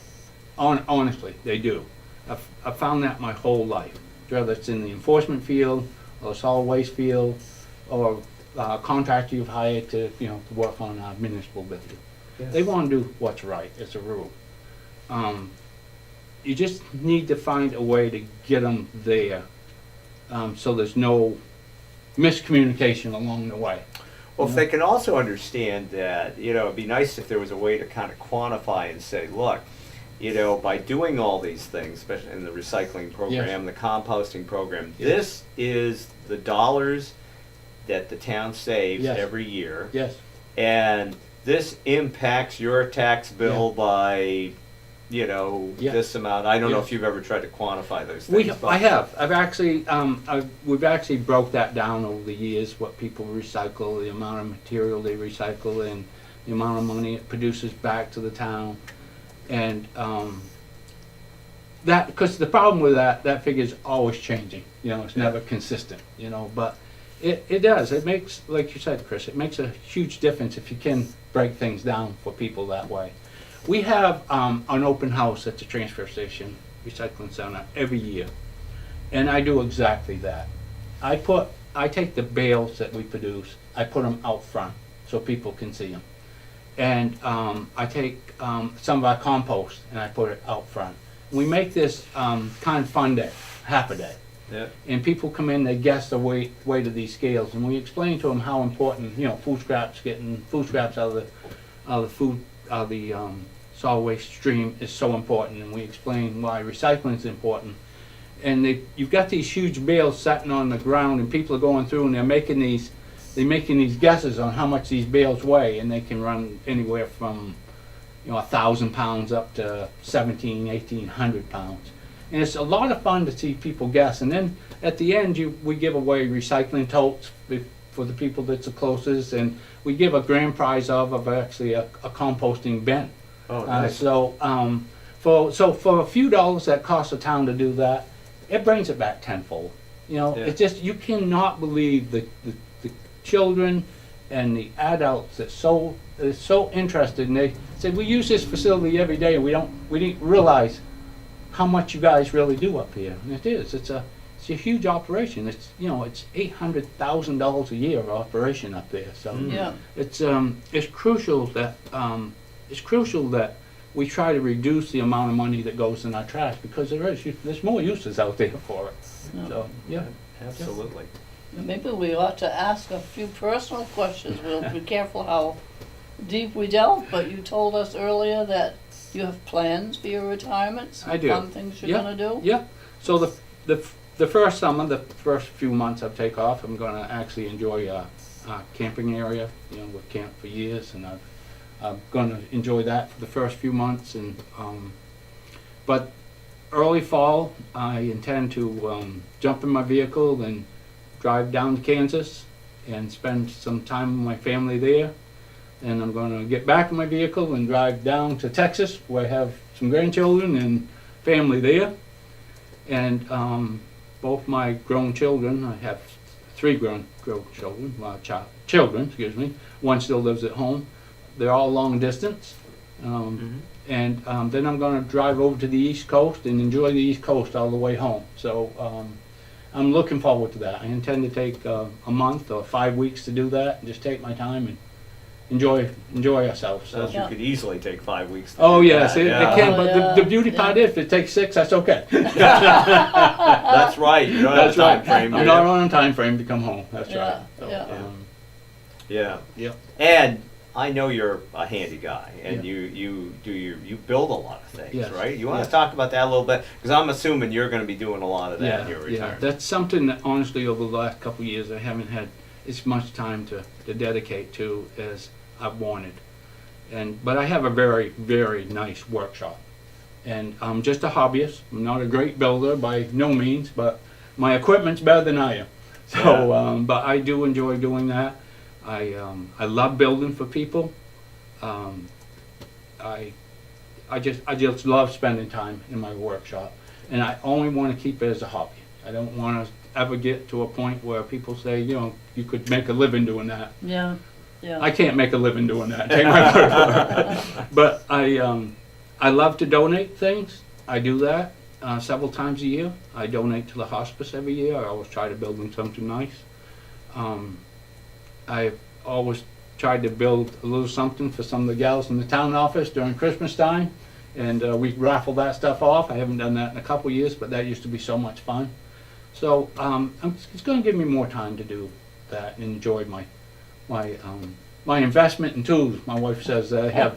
Honestly, they do. I've found that my whole life, whether it's in the enforcement field or solid waste field or contractor you've hired to to work on a municipal building. They want to do what's right as a rule. You just need to find a way to get them there, so there's no miscommunication along the way. Well, if they can also understand that, it'd be nice if there was a way to kind of quantify and say, look, by doing all these things, especially in the recycling program, the composting program, Yes. this is the dollars that the town saves Yes. every year, Yes. and this impacts your tax bill by, Yeah. this amount. I don't know Yes. if you've ever tried to quantify those things. I have. I've actually, we've actually broke that down over the years, what people recycle, the amount of material they recycle, and the amount of money it produces back to the town. And that, because the problem with that figure's always changing. It's never consistent. But it does. It makes, like you said, Chris, it makes a huge difference if you can break things down for people that way. We have an open house at the transfer station recycling center every year, and I do exactly that. I take the bales that we produce, I put them out front so people can see them, and I take some of our compost and I put it out front. We make this kind of fun day, half a day, Yeah. and people come in, they guess the weight of these scales, and we explain to them how important getting food scraps out of the solid waste stream is so important, and we explain why recycling is important. And you've got these huge bales sitting on the ground, and people are going through and they're making these guesses on how much these bales weigh, and they can run anywhere from 1,000 pounds up to 1,800 pounds. And it's a lot of fun to see people guess. And then at the end, we give away recycling totes for the people that's the closest, and we give a grand prize of actually a composting bin. Oh, nice. So for a few dollars that costs the town to do that, it brings it back tenfold. It's just, you cannot believe the children and the adults that's so interested, and they say, we use this facility every day, and we didn't realize how much you guys really do up here. And it is. It's a it's a huge operation. It's, you know, it's $800,000 a year of operation up there. So Yeah, it's crucial that we try to reduce the amount of money that goes in our trash, because there's more uses out there for it. Yeah. So yeah. Absolutely. maybe we ought to ask a few personal questions. We'll be careful how deep we delve, but you told us earlier that you have plans for your retirement, some I do. fun things you're Yeah. gonna do. Yeah. So the first summer, the first few months I take off, I'm gonna actually enjoy a camping area. You know, we've camped for years, and I'm gonna enjoy that for the first few months. And but early fall, I intend to jump in my vehicle and drive down to Kansas and spend some time with my family there. And I'm gonna get back in my vehicle and drive down to Texas, where I have some grandchildren and family there. And both my grown children, I have 3 grown children, children, excuse me. One still lives at home. They're all long distance. And then I'm going to drive over to the East Coast and enjoy the East Coast all the way home. So I'm looking forward to that. I intend to take a month or 5 weeks to do that, and just take my time and enjoy ourselves. So. Sounds you could easily take 5 weeks. To Oh do yes, that, it yeah. can. Oh, But yeah, the beauty part yeah. is, if it takes 6, that's okay. That's right. You don't have That's a time right. frame. do I'm you? not on a time frame to come home. That's Yeah, right. So, yeah. Yeah. Yep. And I know you're a handy guy, and Yeah. you build a lot of things, Yes. right? You want Yes. to talk about that a little bit, because I'm assuming you're going to be doing a lot of that in your retirement. That's something that honestly over the last couple of years I haven't had as much time to dedicate to as I've wanted. But I have a very, very nice workshop. And I'm just a hobbyist. I'm not a great builder by no means, but my equipment's better than I am. So, but I do enjoy doing that. I love building for people. I just love spending time in my workshop, and I only want to keep it as a hobby. I don't want to ever get to a point where people say, you know, you could make a living doing that. Yeah, yeah. I can't make a living doing that. Take my word for it. But I love to donate things. I do that several times a year. I donate to the hospice every year. I always try to build them something nice. I've always tried to build a little something for some of the gals in the town office during Christmas time, and we raffle that stuff off. I haven't done that in a couple of years, but that used to be so much fun. So it's going to give me more time to do that and enjoy my investment in tools. My wife says I have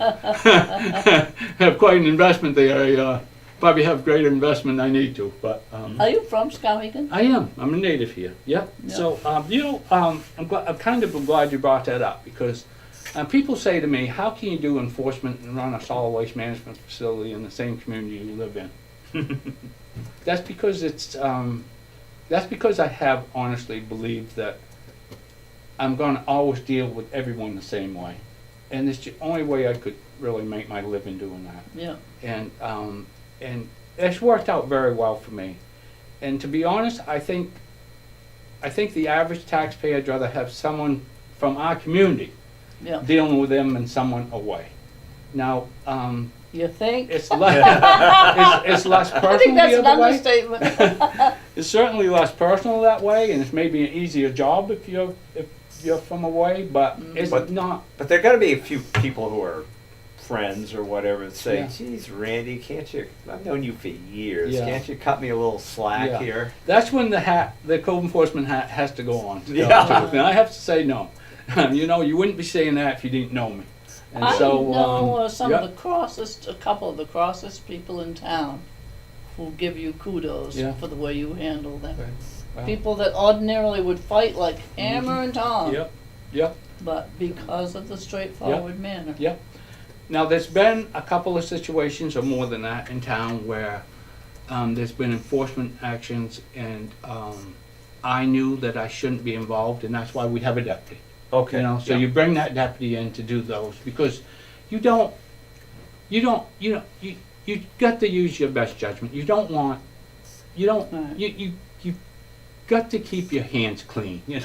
have quite an investment there. I probably have greater investment than I need to, but Are you from Skowhegan? I am. I'm a native here. Yeah. Yeah. So I'm kind of glad you brought that up, because people say to me, "How can you do enforcement and run a solid waste management facility in the same community you live in?" That's because I have honestly believed that I'm going to always deal with everyone the same way, and it's the only way I could really make my living doing that. Yeah, And it's worked out very well for me. And to be honest, I think the average taxpayer would rather have someone from our community yeah. dealing with them than someone away. Now, You think? it's it's less personal I think that's the an other way. understatement. It's certainly less personal that way, and it's maybe an easier job if you're from away. But it's But- not. But there got to be a few people who are friends or whatever that say, Yeah. "Geez, Randy, can't you? I've known you for years. Yeah. Can't you cut me a little slack Yeah. here?" That's when the code enforcement hat has to go on. To Yeah. tell the truth. And I have to say no. You wouldn't be saying that if you didn't know me. And I so, know some yeah. of the crossest, a couple of the crossest people in town who give you kudos Yeah. for the way you handle them. Well, People that ordinarily would fight like hammer and tong, Yep, yep, but because of the straightforward manner. yep. Now, there's been a couple of situations, or more than that, in town where there's been enforcement actions, and I knew that I shouldn't be involved, and that's why we have a deputy. Okay. You know, so yeah. you bring that deputy in to do those, because you got to use your best judgment. You Right. got to keep your hands clean, and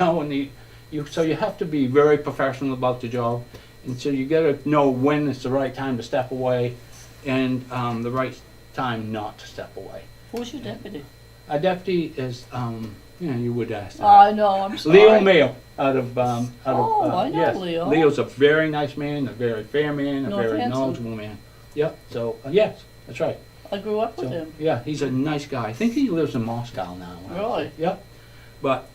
so you have to be very professional about the job, and so you got to know when it's the right time to step away, and the right time not to step away. Who's your deputy? Our deputy is, you would ask that. I know, I'm sorry. Leo Mayo out of Oh, I know yes. Leo. Leo's a very nice man, a very fair man, a very Northampton. knowledgeable man. Yep. So yes, that's right. I grew up with So him. yeah, he's a nice guy. I think he lives in Moscow now. Really? Yep. But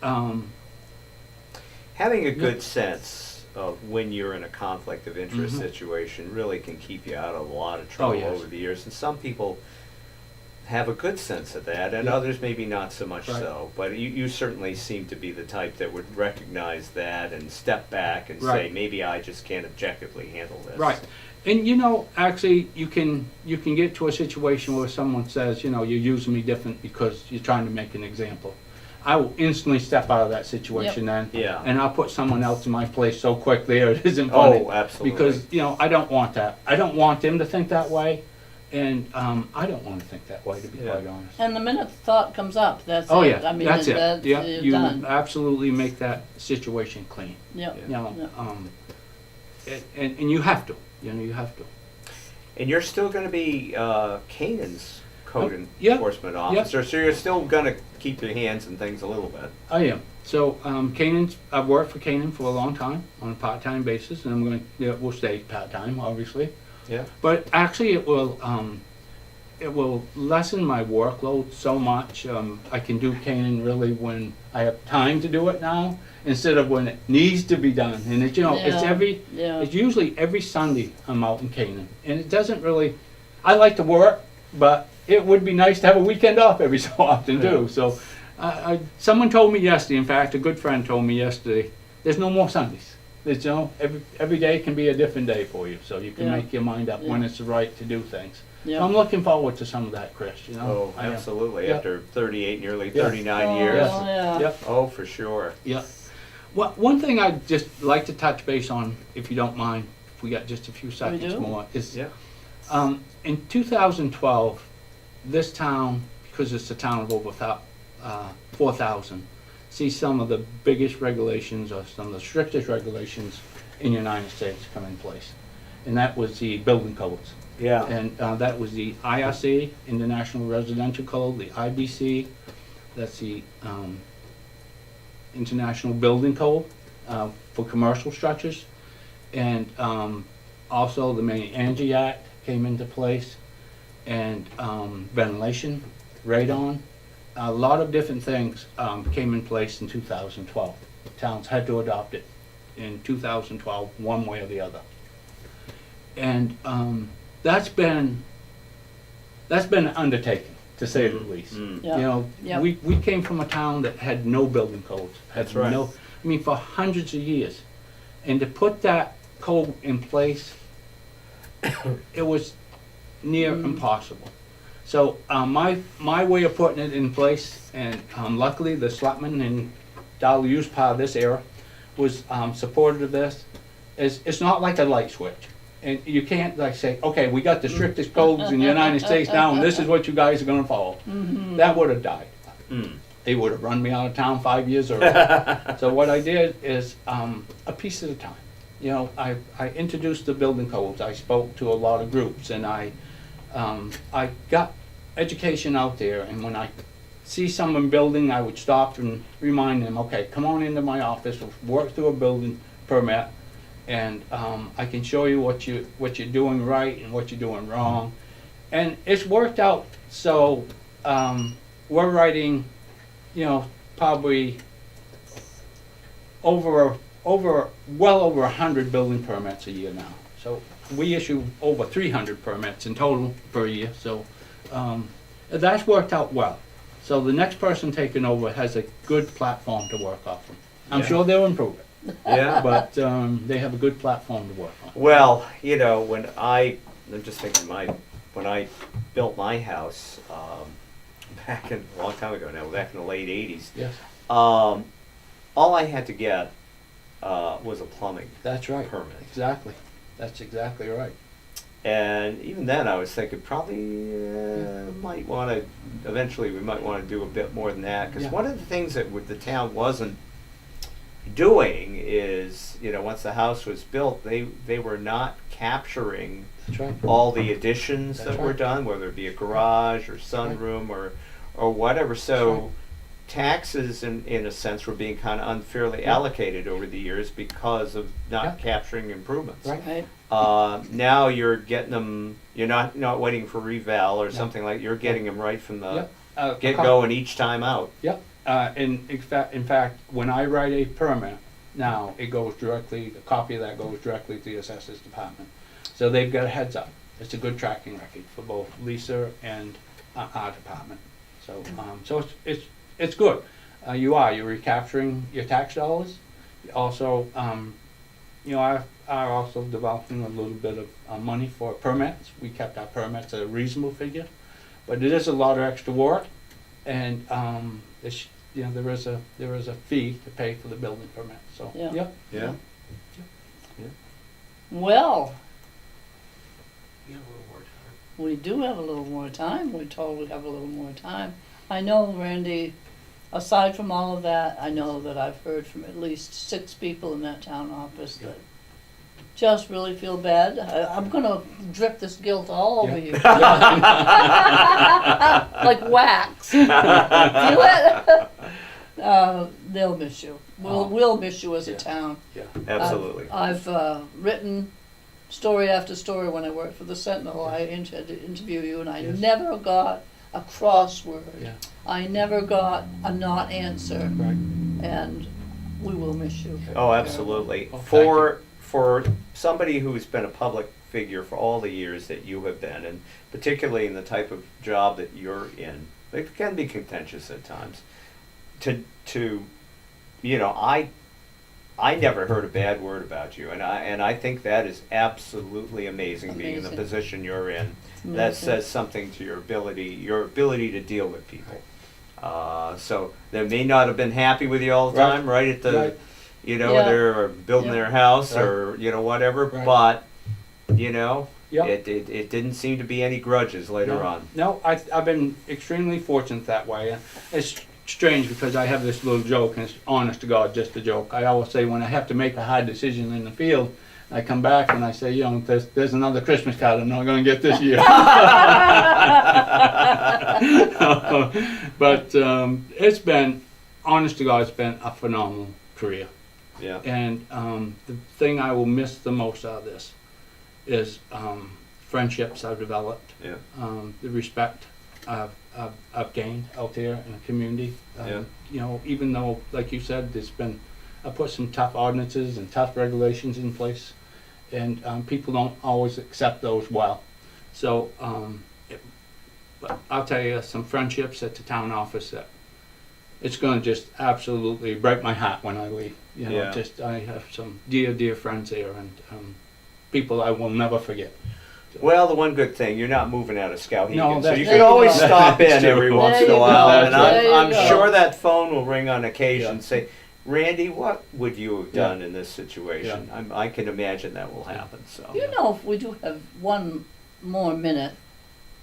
Having a good sense of when you're in a conflict of interest Mhm. situation really can keep you out of a lot of trouble yes. over the years. And some people have a good sense of that, and Yeah. others maybe not so much Right. so. But you certainly seem to be the type that would recognize that and step back and say, Right. maybe I just can't objectively handle this. right. And actually, you can get to a situation where someone says, you're using me different because you're trying to make an example. I will instantly step out of that situation then, Yeah. and I'll put someone else in my place so quickly it isn't funny. Oh, absolutely. Because I don't want that. I don't want them to think that way, and I don't want to think that way, to be Yeah. quite honest. And the minute the thought comes up, that's Oh it. yeah, I mean, that's it. that's Yeah, you're you done. absolutely make that situation clean. Yep. Yeah. And you have to. You have to. And you're still going to be Canaan's code Oh, yeah. enforcement Yeah. officer, so you're still going to keep your hands in things a little bit. I am. So I've worked for Canaan for a long time on a part-time basis, and I'm going to we'll stay part-time, obviously. Yeah. But actually, it will lessen my workload so much. I can do Canaan really when I have time to do it now, instead of when it needs to be done. And it's Yeah. it's usually every Sunday I'm out in Canaan, and it doesn't really. I like to work, but it would be nice to have a weekend off every so often too. So, someone told me yesterday. In fact, a good friend told me yesterday. There's no more Sundays. There's, every day can be a different day for you, so you can Yeah. make your mind up when Yeah. it's right to do things. Yep. So I'm looking forward to some of that, Chris. Oh, I am. absolutely. Yeah. After 38, nearly Yeah. 39 Oh, years. yeah. Yep. Oh, for sure. Yep. One thing I'd just like to touch base on, if you don't mind, if we got just a few seconds do. more, is Yeah. in 2012, this town, because it's a town of over 4,000, sees some of the biggest regulations or some of the strictest regulations in the United States come in place. And that was the building codes. Yeah. And that was the IRC, International Residential Code, the IBC, that's the International Building Code for commercial structures. And also the main Angie Act came into place, and ventilation, radon, a lot of different things came in place in 2012. Towns had to adopt it in 2012, one way or the other. And that's been an undertaking, to say the least. Mm. Yeah. Yep. We came from a town that had no building codes. Had That's right. for hundreds of years. And to put that code in place, it was near impossible. So my way of putting it in place, and luckily the selectmen and Dollar Use part of this era was supportive of this, is it's not like a light switch. And you can't say, okay, we got the strictest codes in the United States now, and this is what you guys are gonna follow. That would have died. Mm. They would have run me out of town 5 years earlier. So what I did is a piece at a time. I introduced the building codes. I spoke to a lot of groups, and I got education out there. And when I see someone building, I would stop and remind them, okay, come on into my office, we'll work through a building permit, and I can show you what you're doing right and what you're doing wrong. And it's worked out. So we're writing, probably well over 100 building permits a year now. So we issue over 300 permits in total per year. So that's worked out well. So the next person taking over has a good platform to work off of. I'm Yeah. sure they'll improve it, Yeah. but they have a good platform to work on. Well, I'm just thinking when I built my house back in a long time ago now, back in the late 80s, Yes, all I had to get was a plumbing that's right. permit. Exactly. That's exactly right. And even then, I was thinking probably might want to. Eventually, we might want to do a bit more than that, because Yeah. one of the things that the town wasn't doing is, once the house was built, they were not capturing That's right. all the additions That's that were right. done, whether it be a garage or sunroom or whatever. Right. So taxes, in a sense, were being kind of unfairly Yeah. allocated over the years because of not Yeah. capturing improvements. Right. Right? Now you're getting them. You're not waiting for reval or No. something like. You're getting them right from the Yep. get going each time out. Yep. In fact, when I write a permit now, it goes directly. A copy of that goes directly to the assessors department, so they've got a heads up. It's a good tracking record for both Lisa and our department. So so it's good. You're recapturing your tax dollars. Also, are also developing a little bit of money for permits. We kept our permits at a reasonable figure, but it is a lot of extra work, and there is a fee to pay for the building permit. So Yeah. yep. Yeah. Well, You have a little more time. we do have a little more time. We totally have a little more time. I know, Randy, aside from all of that, I know that I've heard from at least 6 people in that town office that just really feel bad. I'm gonna drip this guilt all over you. Like wax. Feel it? They'll miss you. We'll miss you as a Yeah. town. Yeah. Absolutely. I've written story after story when I worked for the Sentinel. I had to interview you, and I Yes. never got a crossword. Yeah. I never got a not answer, Right. and we will miss you. Oh, absolutely. Oh, thank For somebody who's been a public figure for all the years that you have been, and particularly in the type of job that you're in, it can be contentious at times. I never heard a bad word about you, and I think that is absolutely amazing, being in the Amazing. position you're in. Amazing. That says something to your ability to deal with people. So they may not have been happy with you all the Right. time, right at the, Right. Yeah. they're building Yeah. their house Right. or whatever. Right. But Yep. it didn't seem to be any grudges later on. No, I've been extremely fortunate that way. It's strange because I have this little joke, and it's honest to God, just a joke. I always say when I have to make a hard decision in the field, I come back and I say, there's another Christmas card I'm not going to get this year. But it's been, honest to God, it's been a phenomenal career. Yeah. And the thing I will miss the most out of this is friendships I've developed, Yeah. the respect I've gained out there in the community. Even though, like you said, I put some tough ordinances and tough regulations in place, and people don't always accept those well. So, but I'll tell you, some friendships at the town office that it's going to just absolutely break my heart when I leave. Yeah. I have some dear friends there, and people I will never forget. Well, the one good thing, you're not moving out of Skowhegan, No, so that's you There can you always go. stop in That's every true. once There in a you while, go. and There you I'm go. sure that phone will ring on occasion. Yeah. Say, Randy, what would you have Yeah. done in this situation? I can imagine that will happen. So If we do have one more minute,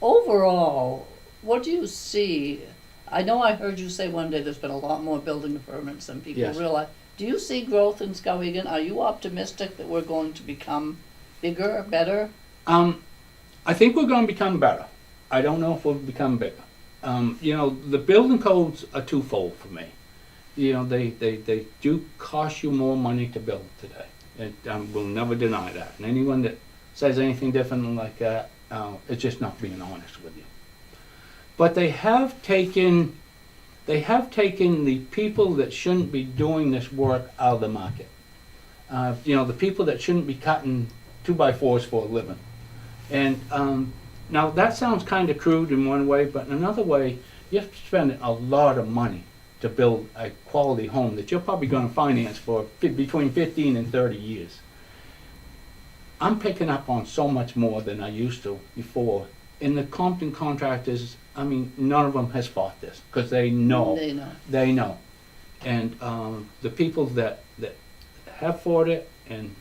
overall, what do you see? I know I heard you say one day there's been a lot more building permits than people Yes. realize. Do you see growth in Skowhegan? Are you optimistic that we're going to become bigger, better? I think we're going to become better. I don't know if we'll become bigger. The building codes are twofold for me. They do cost you more money to build today. And we'll never deny that. And anyone that says anything different like that, it's just not being honest with you. But they have taken the people that shouldn't be doing this work out of the market. The people that shouldn't be cutting 2x4s for a living. And now that sounds kind of crude in one way, but in another way, you're spending a lot of money to build a quality home that you're probably going to finance for between 15 and 30 years. I'm picking up on so much more than I used to before. And the Compton contractors, none of them has fought this because they know. They know. They know. And the people that have fought it and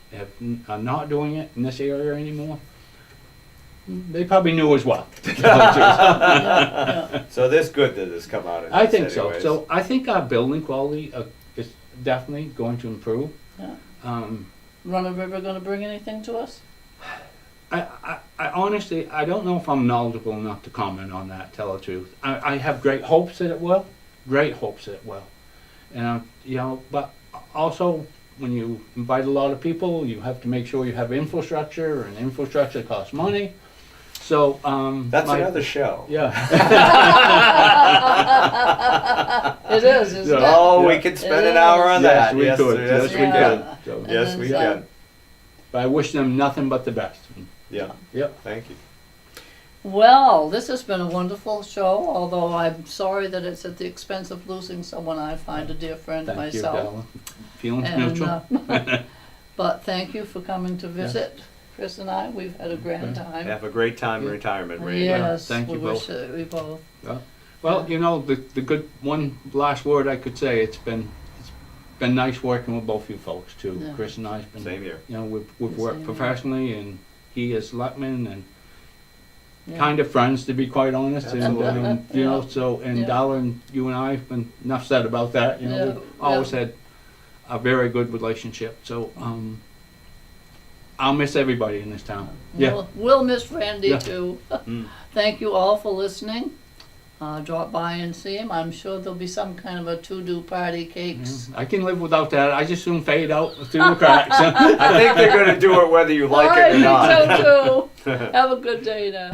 are not doing it in this area anymore, they probably knew as well. Yeah. so there's good that has come out of this. I think so. anyways. So I think our building quality is definitely going to improve. Yeah. Um, Runner River going to bring anything to us? I honestly, I don't know if I'm knowledgeable enough to comment on that, tell the truth. I have great hopes that it will, great hopes that it will. And, you know, but also, when you invite a lot of people, you have to make sure you have infrastructure, and infrastructure costs money. So, That's another show. Yeah. It is, isn't it? Oh, Yeah. we could spend an hour on Yes, that. we could. Yes, Yes, we we Yeah. can. could. So, And Yes, then we some. can. but I wish them nothing but the best. Yeah. Yep. Thank you. Well, this has been a wonderful show, although I'm sorry that it's at the expense of losing someone I find a dear friend Thank myself. you, Della. Feelings And, mutual. but thank you for coming to visit Chris and I. We've had a grand time. Have a great time in retirement, Randy. Yes, Thank we you wish both. that we both. Well, you know, the good one last word I could say. It's been nice working with both you folks too. Yeah. Chris and I's been. Same here. You know, we've Same worked here. professionally, and he is Luckman, and Yeah. kind of friends, to be quite honest. And, Absolutely. you know, Yeah. so, and Yeah. Dalla and you and I have been, enough said about that, you know, Yeah. we've always had a very good relationship, so, I'll miss everybody in this town. Yeah, We'll miss Randy Yeah. too. Mm. Thank you all for listening. Drop by and see him. I'm sure there'll be some kind of a to-do party, cakes. I can live without that, I just soon fade out through the cracks. I think they're going to do it whether you like All it right, or not. me too. Have a good day now.